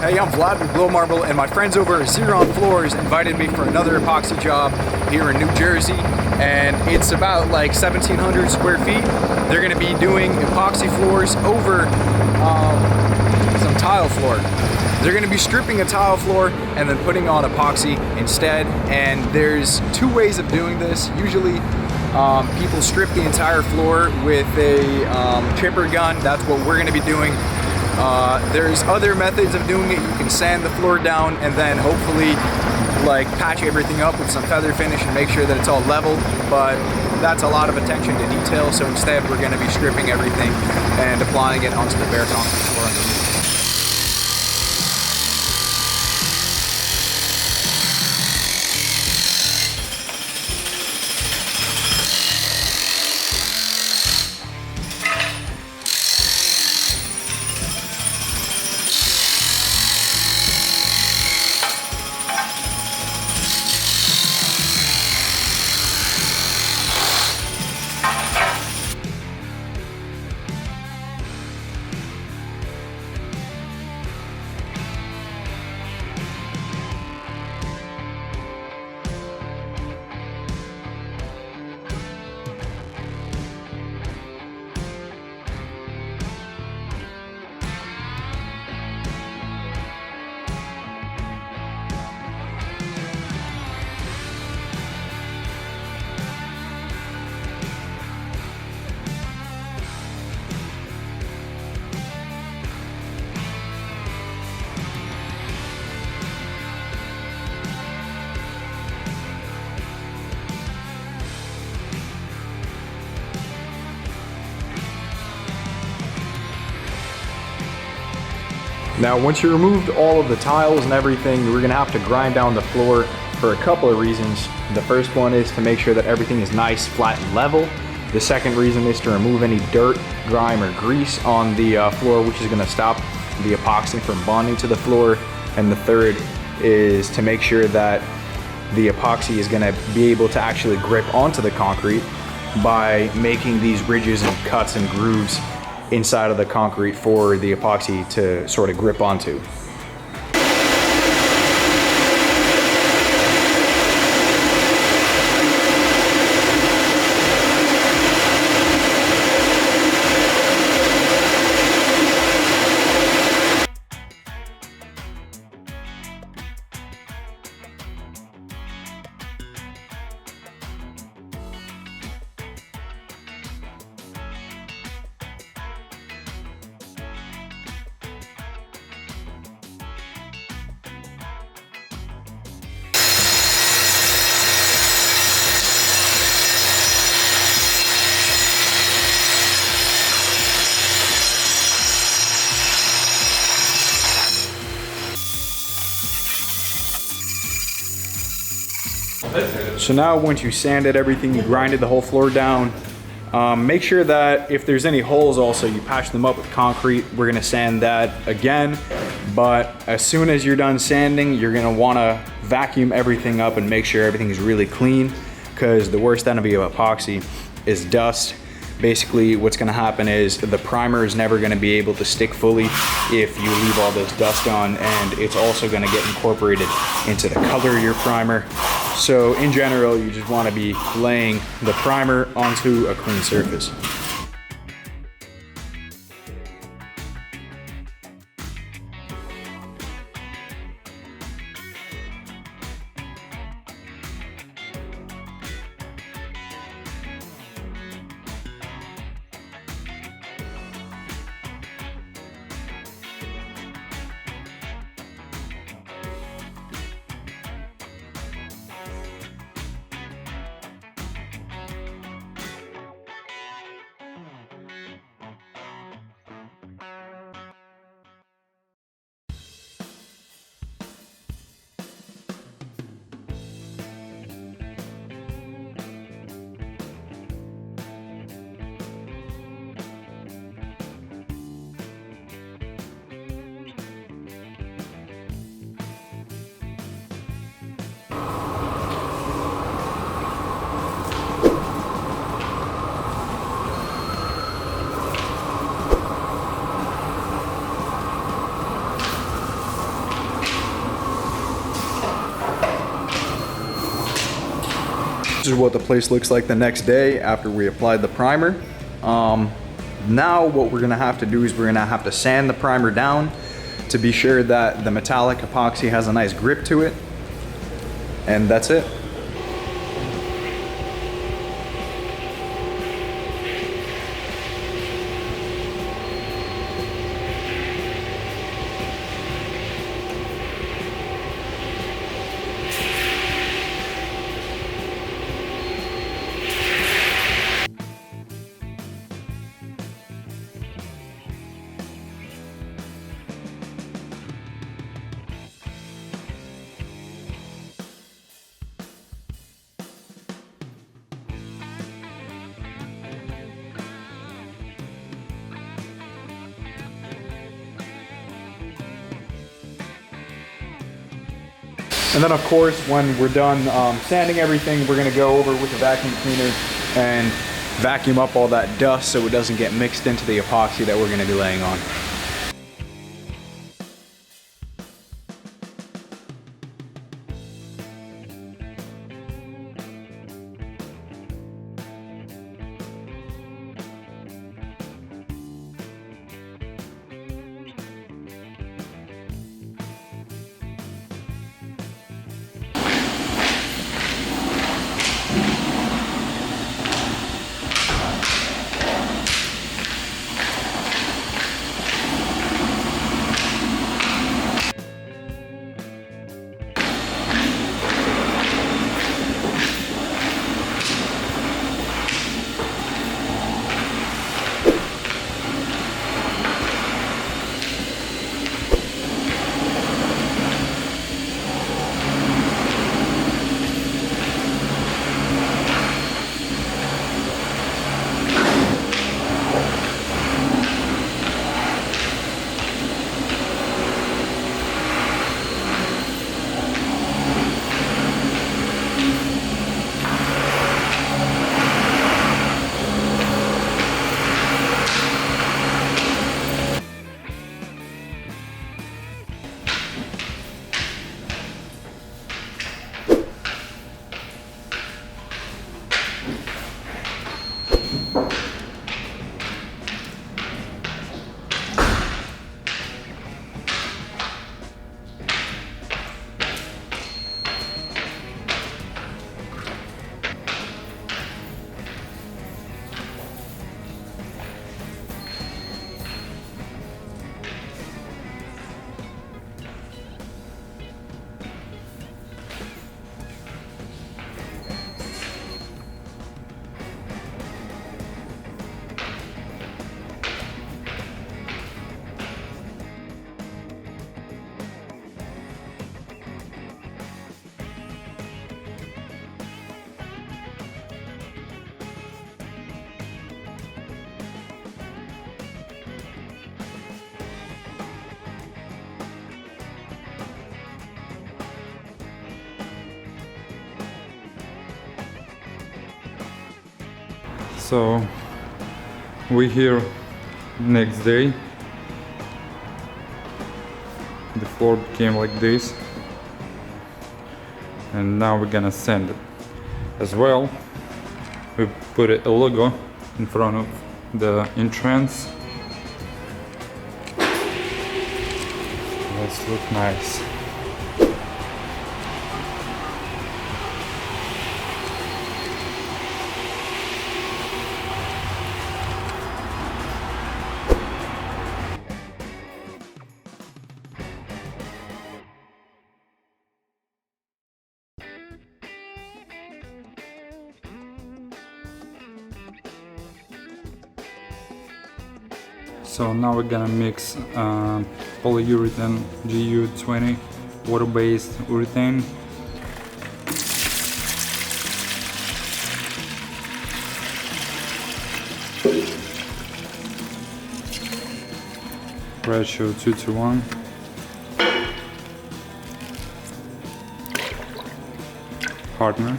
Hey, I'm Vlad with Blow Marble, and my friends over at ZERAN Floors invited me for another epoxy job here in New Jersey, and it's about like 1,700 square feet. They're going to be doing epoxy floors over some tile floor. They're going to be stripping a tile floor and then putting on epoxy instead, and there's two ways of doing this. Usually people strip the entire floor with a chipper gun. That's what we're going to be doing. There's other methods of doing it. You can sand the floor down and then hopefully like patch everything up with some feather finish and make sure that it's all level, but that's a lot of attention to detail, so instead we're going to be stripping everything and applying it onto the bare concrete floor underneath. Now, once you removed all of the tiles and everything, we're gonna have to grind down the floor for a couple of reasons. The first one is to make sure that everything is nice, flat, and level. The second reason is to remove any dirt, grime, or grease on the floor, which is gonna stop the epoxy from bonding to the floor. And the third is to make sure that the epoxy is gonna be able to actually grip onto the concrete by making these ridges and cuts and grooves inside of the concrete for the epoxy to sort of grip onto. So now once you sanded everything, you grinded the whole floor down, make sure that if there's any holes also, you patch them up with concrete. We're gonna sand that again, but as soon as you're done sanding, you're gonna wanna vacuum everything up and make sure everything is really clean, because the worst enemy of epoxy is dust. Basically, what's gonna happen is the primer is never gonna be able to stick fully if you leave all this dust on, and it's also gonna get incorporated into the color of your primer. So in general, you just wanna be laying the primer onto a clean surface. This is what the place looks like the next day after we applied the primer. Now what we're gonna have to do is we're gonna have to sand the primer down to be sure that the metallic epoxy has a nice grip to it. And that's it. And then of course, when we're done sanding everything, we're gonna go over with a vacuum cleaner and vacuum up all that dust so it doesn't get mixed into the epoxy that we're gonna be laying on. So we here next day. The floor became like this, and now we're gonna sand it as well. We put a logo in front of the entrance. Let's look nice. So now we're gonna mix polyurethane GU20 water-based urethane. Ratio 2:1. Hardener.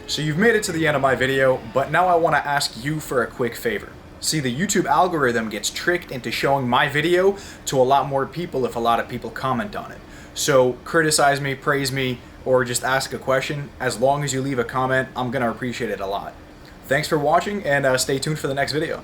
So you've made it to the end of my video, but now I want to ask you for a quick favor. See, the YouTube algorithm gets tricked into showing my video to a lot more people if a lot of people comment on it. So criticize me, praise me, or just ask a question. As long as you leave a comment, I'm going to appreciate it a lot. Thanks for watching, and stay tuned for the next video.